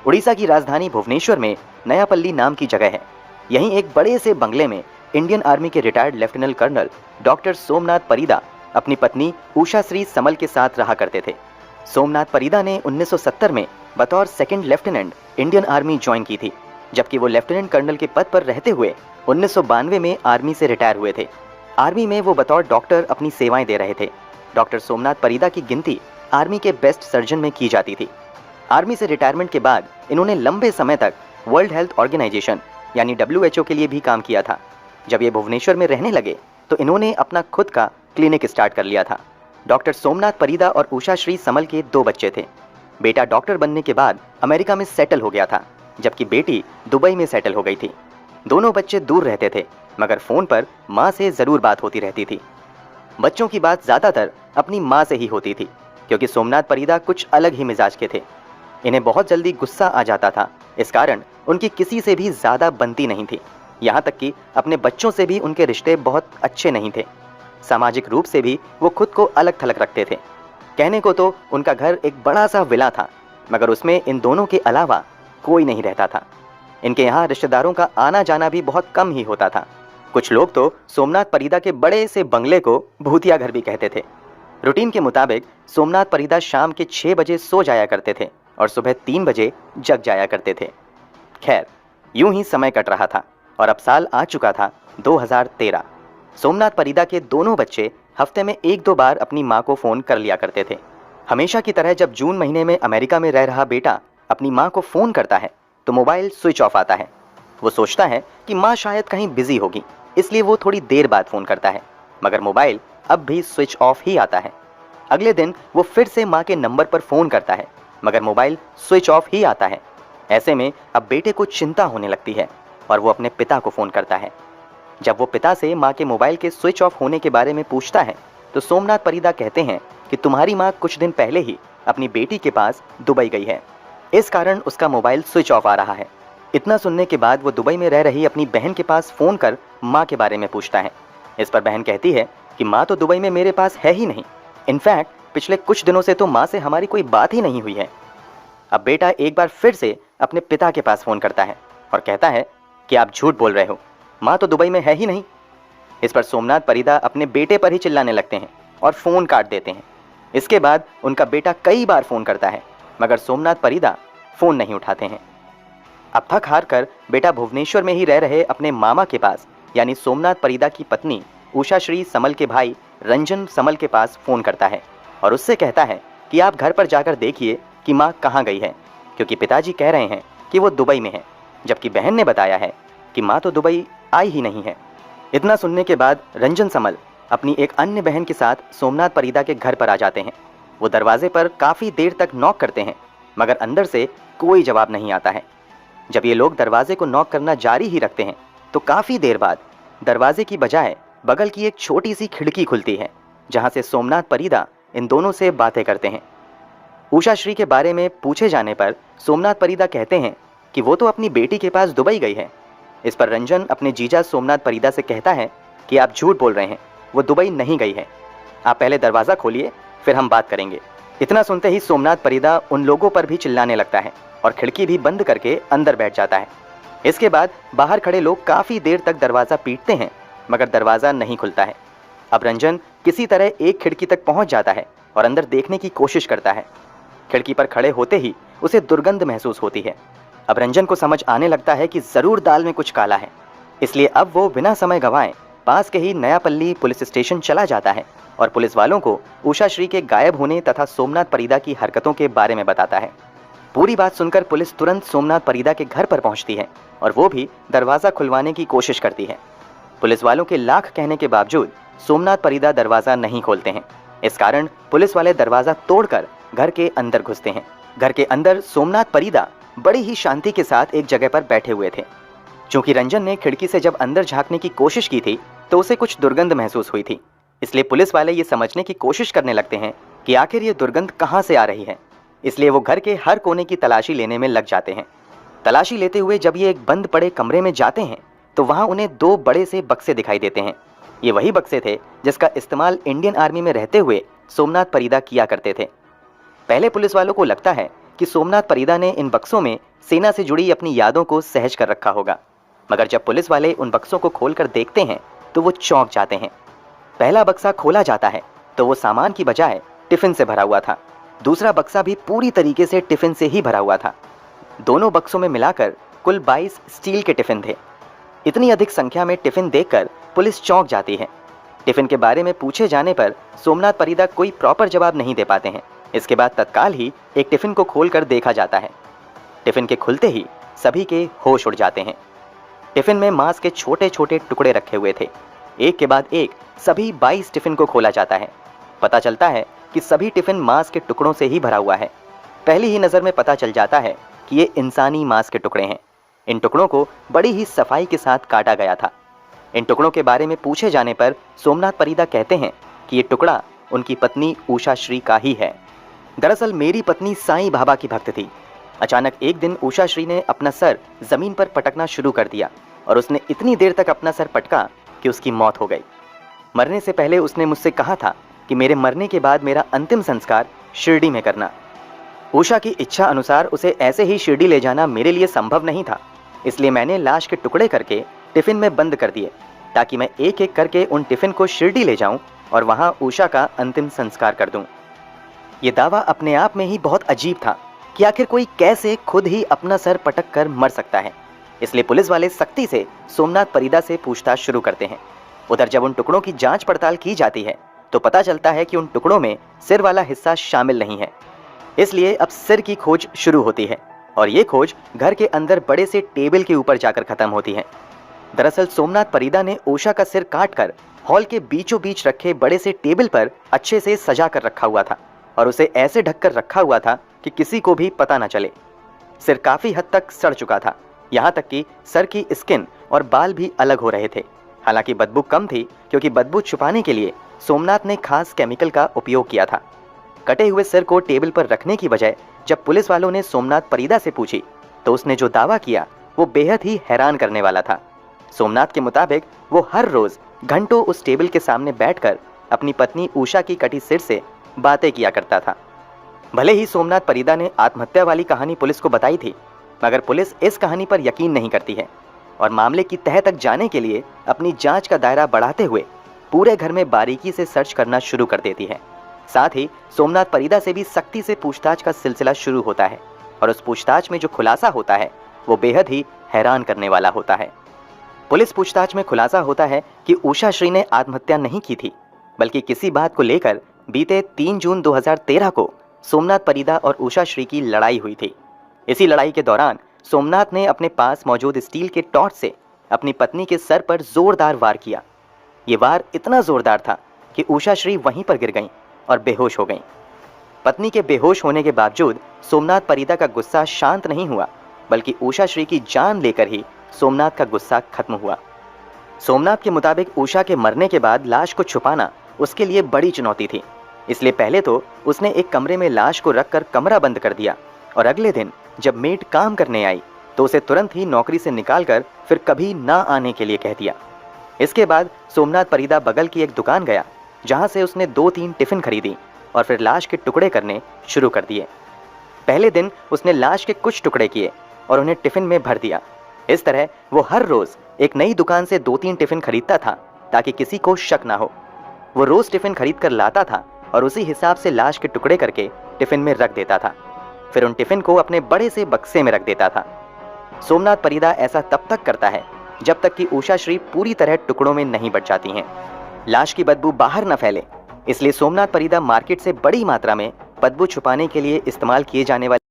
उड़ीसा की राजधानी भुवनेश्वर में नयापल्ली नाम की जगह है। यहीं एक बड़े से बंगले में इंडियन आर्मी के retired lieutenant colonel doctor Somnath Parida अपनी पत्नी उषाश्री समल के साथ रहा करते थे। सोमनाथ परिदा ने 1970 में बतौर second lieutenant Indian army join की थी, जबकि वो लेफ्टिनेंट कर्नल के पद पर रहते हुए 1992 में आर्मी से रिटायर हुए थे। आर्मी में वो बतौर डॉक्टर अपनी सेवाएं दे रहे थे। डॉक्टर सोमनाथ परिदा की गिनती आर्मी के बेस्ट सर्जन में की जाती थी। आर्मी से रिटायरमेंट के बाद इन्होंने लंबे समय तक वर्ल्ड हेल्थ ऑर्गेनाइजेशन यानी WHO के लिए भी काम किया था। जब ये भुवनेश्वर में रहने लगे तो इन्होंने अपना खुद का क्लिनिक स्टार्ट कर लिया था। डॉक्टर सोमनाथ परिदा और उषाश्री समल के 2 बच्चे थे। बेटा डॉक्टर बनने के बाद अमेरिका में सेटल हो गया था, जबकि बेटी दुबई में सेटल हो गई थी। दोनों बच्चे दूर रहते थे, मगर फ़ोन पर माँ से ज़रूर बात होती रहती थी। बच्चों की बात ज़्यादातर अपनी माँ से ही होती थी, क्योंकि सोमनाथ परिदा कुछ अलग ही मिजाज के थे। इन्हें बहुत जल्दी गुस्सा आ जाता था, इस कारण उनकी किसी से भी ज़्यादा बनती नहीं थी। यहाँ तक कि अपने बच्चों से भी उनके रिश्ते बहुत अच्छे नहीं थे। सामाजिक रूप से भी वो खुद को अलग थलग रखते थे। कहने को तो उनका घर एक बड़ा सा विला था, मगर उसमें इन दोनों के अलावा कोई नहीं रहता था। इनके यहाँ रिश्तेदारों का आना जाना भी बहुत कम ही होता था। कुछ लोग तो सोमनाथ परिदा के बड़े से बंगले को भूतिया घर भी कहते थे। रूटीन के मुताबिक सोमनाथ परिदा शाम के 6 बजे सो जाया करते थे और सुबह 3 बजे जग जाया करते थे। खैर, यूं ही समय कट रहा था और अब साल आ चुका था 2013। सोमनाथ परिदा के दोनों बच्चे हफ्ते में 1-2 बार अपनी माँ को फ़ोन कर लिया करते थे। हमेशा की तरह जब जून महीने में अमेरिका में रह रहा बेटा अपनी माँ को फ़ोन करता है तो मोबाइल स्विच ऑफ आता है। वो सोचता है कि माँ शायद कहीं बिजी होगी, इसलिए वो थोड़ी देर बाद फ़ोन करता है, मगर मोबाइल अब भी स्विच ऑफ ही आता है। अगले दिन वो फिर से माँ के नंबर पर फ़ोन करता है, मगर मोबाइल स्विच ऑफ ही आता है। ऐसे में अब बेटे को चिंता होने लगती है और वो अपने पिता को फ़ोन करता है। जब वो पिता से माँ के मोबाइल के स्विच ऑफ होने के बारे में पूछता है तो सोमनाथ परिदा कहते हैं कि तुम्हारी माँ कुछ दिन पहले ही अपनी बेटी के पास दुबई गई है, इस कारण उसका मोबाइल स्विच ऑफ आ रहा है। इतना सुनने के बाद वो दुबई में रह रही अपनी बहन के पास फ़ोन कर माँ के बारे में पूछता है। इस पर बहन कहती है कि माँ तो दुबई में मेरे पास है ही नहीं। इनफैक्ट पिछले कुछ दिनों से तो माँ से हमारी कोई बात ही नहीं हुई है। अब बेटा एक बार फिर से अपने पिता के पास फ़ोन करता है और कहता है कि आप झूठ बोल रहे हो, माँ तो दुबई में है ही नहीं। इस पर सोमनाथ परिदा अपने बेटे पर ही चिल्लाने लगते हैं और फ़ोन काट देते हैं। इसके बाद उनका बेटा कई बार फ़ोन करता है, मगर सोमनाथ परिदा फ़ोन नहीं उठाते हैं। अब थक हार कर बेटा भुवनेश्वर में ही रह रहे अपने मामा के पास यानी सोमनाथ परिदा की पत्नी उषाश्री समल के भाई रंजन समल के पास फ़ोन करता है और उससे कहता है कि आप घर पर जाकर देखिए कि माँ कहाँ गई है, क्योंकि पिताजी कह रहे हैं कि वो दुबई में है, जबकि बहन ने बताया है कि माँ तो दुबई आई ही नहीं है। इतना सुनने के बाद रंजन समल अपनी एक अन्य बहन के साथ सोमनाथ परिदा के घर पर आ जाते हैं। वो दरवाजे पर काफ़ी देर तक नॉक करते हैं, मगर अंदर से कोई जवाब नहीं आता है। जब ये लोग दरवाजे को नॉक करना जारी ही रखते हैं तो काफ़ी देर बाद दरवाजे की बजाय बगल की एक छोटी सी खिड़की खुलती है, जहाँ से सोमनाथ परिदा इन दोनों से बातें करते हैं। उषाश्री के बारे में पूछे जाने पर सोमनाथ परिदा कहते हैं कि वो तो अपनी बेटी के पास दुबई गई है। इस पर रंजन अपने जीजा सोमनाथ परिदा से कहता है कि आप झूठ बोल रहे हैं, वो दुबई नहीं गई है। आप पहले दरवाज़ा खोलिए, फिर हम बात करेंगे। इतना सुनते ही सोमनाथ परिदा उन लोगों पर भी चिल्लाने लगता है और खिड़की भी बंद करके अंदर बैठ जाता है। इसके बाद बाहर खड़े लोग काफ़ी देर तक दरवाज़ा पीटते हैं, मगर दरवाज़ा नहीं खुलता है। अब रंजन किसी तरह एक खिड़की तक पहुंच जाता है और अंदर देखने की कोशिश करता है। खिड़की पर खड़े होते ही उसे दुर्गंध महसूस होती है। अब रंजन को समझ आने लगता है कि ज़रूर दाल में कुछ काला है, इसलिए अब वो बिना समय गंवाए पास के ही नयापल्ली पुलिस स्टेशन चला जाता है और पुलिस वालों को उषाश्री के गायब होने तथा सोमनाथ परिदा की हरकतों के बारे में बताता है। पूरी बात सुनकर पुलिस तुरंत सोमनाथ परिदा के घर पर पहुंचती है और वो भी दरवाज़ा खुलवाने की कोशिश करती है। पुलिस वालों के लाख कहने के बावजूद सोमनाथ परिदा दरवाज़ा नहीं खोलते हैं। इस कारण पुलिस वाले दरवाज़ा तोड़कर घर के अंदर घुसते हैं। घर के अंदर सोमनाथ परिदा बड़ी ही शांति के साथ एक जगह पर बैठे हुए थे। चूंकि रंजन ने खिड़की से जब अंदर झांकने की कोशिश की थी तो उसे कुछ दुर्गंध महसूस हुई थी, इसलिए पुलिस वाले ये समझने की कोशिश करने लगते हैं कि आखिर ये दुर्गंध कहाँ से आ रही है। इसलिए वो घर के हर कोने की तलाशी लेने में लग जाते हैं। तलाशी लेते हुए जब ये एक बंद पड़े कमरे में जाते हैं तो वहाँ उन्हें 2 बड़े से बक्से दिखाई देते हैं। ये वही बक्से थे जिसका इस्तेमाल इंडियन आर्मी में रहते हुए सोमनाथ परिदा किया करते थे। पहले पुलिस वालों को लगता है कि सोमनाथ परिदा ने इन बक्सों में सेना से जुड़ी अपनी यादों को सहज कर रखा होगा। मगर जब पुलिस वाले उन बक्सों को खोलकर देखते हैं तो वो चौंक जाते हैं। पहला बक्सा खोला जाता है तो वो सामान की बजाय टिफिन से भरा हुआ था। दूसरा बक्सा भी पूरी तरीके से टिफिन से ही भरा हुआ था। दोनों बक्सों में मिलाकर कुल 22 स्टील के टिफिन थे। इतनी अधिक संख्या में टिफिन देखकर पुलिस चौंक जाती है। टिफिन के बारे में पूछे जाने पर सोमनाथ परिदा कोई प्रॉपर जवाब नहीं दे पाते हैं। इसके बाद तत्काल ही एक टिफिन को खोलकर देखा जाता है। टिफिन के खुलते ही सभी के होश उड़ जाते हैं। टिफिन में मांस के छोटे छोटे टुकड़े रखे हुए थे। एक के बाद एक सभी 22 टिफिन को खोला जाता है। पता चलता है कि सभी टिफिन मांस के टुकड़ों से ही भरा हुआ है। पहली ही नज़र में पता चल जाता है कि ये इंसानी मांस के टुकड़े हैं। इन टुकड़ों को बड़ी ही सफाई के साथ काटा गया था। इन टुकड़ों के बारे में पूछे जाने पर सोमनाथ परिदा कहते हैं कि ये टुकड़ा उनकी पत्नी उषा श्री का ही है। दरअसल मेरी पत्नी साईं बाबा की भक्त थी। अचानक एक दिन उषा श्री ने अपना सर जमीन पर पटकना शुरू कर दिया और उसने इतनी देर तक अपना सर पटका कि उसकी मौत हो गई। मरने से पहले उसने मुझसे कहा था कि मेरे मरने के बाद मेरा अंतिम संस्कार शिरडी में करना। उषा की इच्छा अनुसार उसे ऐसे ही शिरडी ले जाना मेरे लिए संभव नहीं था, इसलिए मैंने लाश के टुकड़े करके टिफिन में बंद कर दिए ताकि मैं एक एक करके उन टिफिन को शिरडी ले जाऊं और वहां उषा का अंतिम संस्कार कर दूं। ये दावा अपने आप में ही बहुत अजीब था कि आखिर कोई कैसे खुद ही अपना सर पटक कर मर सकता है। इसलिए पुलिस वाले सख्ती से सोमनाथ परिदा से पूछताछ शुरू करते हैं। उधर जब उन टुकड़ों की जांच पड़ताल की जाती है तो पता चलता है कि उन टुकड़ों में सिर वाला हिस्सा शामिल नहीं है। इसलिए अब सिर की खोज शुरू होती है और ये खोज घर के अंदर बड़े से टेबल के ऊपर जाकर खत्म होती है। दरअसल सोमनाथ परिदा ने उषा का सिर काटकर हॉल के बीचों बीच रखे बड़े से टेबल पर अच्छे से सजा कर रखा हुआ था और उसे ऐसे ढककर रखा हुआ था कि किसी को भी पता न चले। सिर काफी हद तक सड़ चुका था, यहाँ तक कि सर की स्किन और बाल भी अलग हो रहे थे। हालांकि बदबू कम थी क्योंकि बदबू छुपाने के लिए सोमनाथ ने खास केमिकल का उपयोग किया था। कटे हुए सिर को टेबल पर रखने की बजाय जब पुलिस वालों ने सोमनाथ परिदा से पूछी तो उसने जो दावा किया वो बेहद ही हैरान करने वाला था। सोमनाथ के मुताबिक वो हर रोज घंटों उस टेबल के सामने बैठकर अपनी पत्नी उषा की कटी सिर से बातें किया करता था। भले ही सोमनाथ परिदा ने आत्महत्या वाली कहानी पुलिस को बताई थी, मगर पुलिस इस कहानी पर यकीन नहीं करती है और मामले की तह तक जाने के लिए अपनी जांच का दायरा बढ़ाते हुए पूरे घर में बारीकी से सर्च करना शुरू कर देती है। साथ ही सोमनाथ परिदा से भी सख्ती से पूछताछ का सिलसिला शुरू होता है और उस पूछताछ में जो खुलासा होता है वो बेहद ही हैरान करने वाला होता है। पुलिस पूछताछ में खुलासा होता है कि उषा श्री ने आत्महत्या नहीं की थी, बल्कि किसी बात को लेकर बीते 3 जून 2013 को सोमनाथ परिदा और उषा श्री की लड़ाई हुई थी। इसी लड़ाई के दौरान सोमनाथ ने अपने पास मौजूद स्टील के टॉर्च से अपनी पत्नी के सर पर जोरदार वार किया। ये वार इतना जोरदार था कि उषा श्री वहीं पर गिर गईं और बेहोश हो गईं। पत्नी के बेहोश होने के बावजूद सोमनाथ परिदा का गुस्सा शांत नहीं हुआ, बल्कि उषा श्री की जान लेकर ही सोमनाथ का गुस्सा खत्म हुआ। सोमनाथ के मुताबिक उषा के मरने के बाद लाश को छुपाना उसके लिए बड़ी चुनौती थी, इसलिए पहले तो उसने एक कमरे में लाश को रखकर कमरा बंद कर दिया और अगले दिन जब मेड काम करने आई तो उसे तुरंत ही नौकरी से निकालकर फिर कभी ना आने के लिए कह दिया। इसके बाद सोमनाथ परिदा बगल की एक दुकान गया, जहां से उसने 2-3 टिफिन खरीदी और फिर लाश के टुकड़े करने शुरू कर दिए। पहले दिन उसने लाश के कुछ टुकड़े किए और उन्हें टिफिन में भर दिया। इस तरह वो हर रोज एक नई दुकान से 2-3 टिफिन खरीदता था ताकि किसी को शक ना हो। वो रोज टिफिन खरीद कर लाता था और उसी हिसाब से लाश के टुकड़े करके टिफिन में रख देता था। फिर उन टिफिन को अपने बड़े से बक्से में रख देता था। सोमनाथ परिदा ऐसा तब तक करता है जब तक कि उषा श्री पूरी तरह टुकड़ों में नहीं बच जाती हैं। लाश की बदबू बाहर न फैले, इसलिए सोमनाथ परिदा मार्केट से बड़ी मात्रा में बदबू छुपाने के लिए इस्तेमाल किए जाने वाले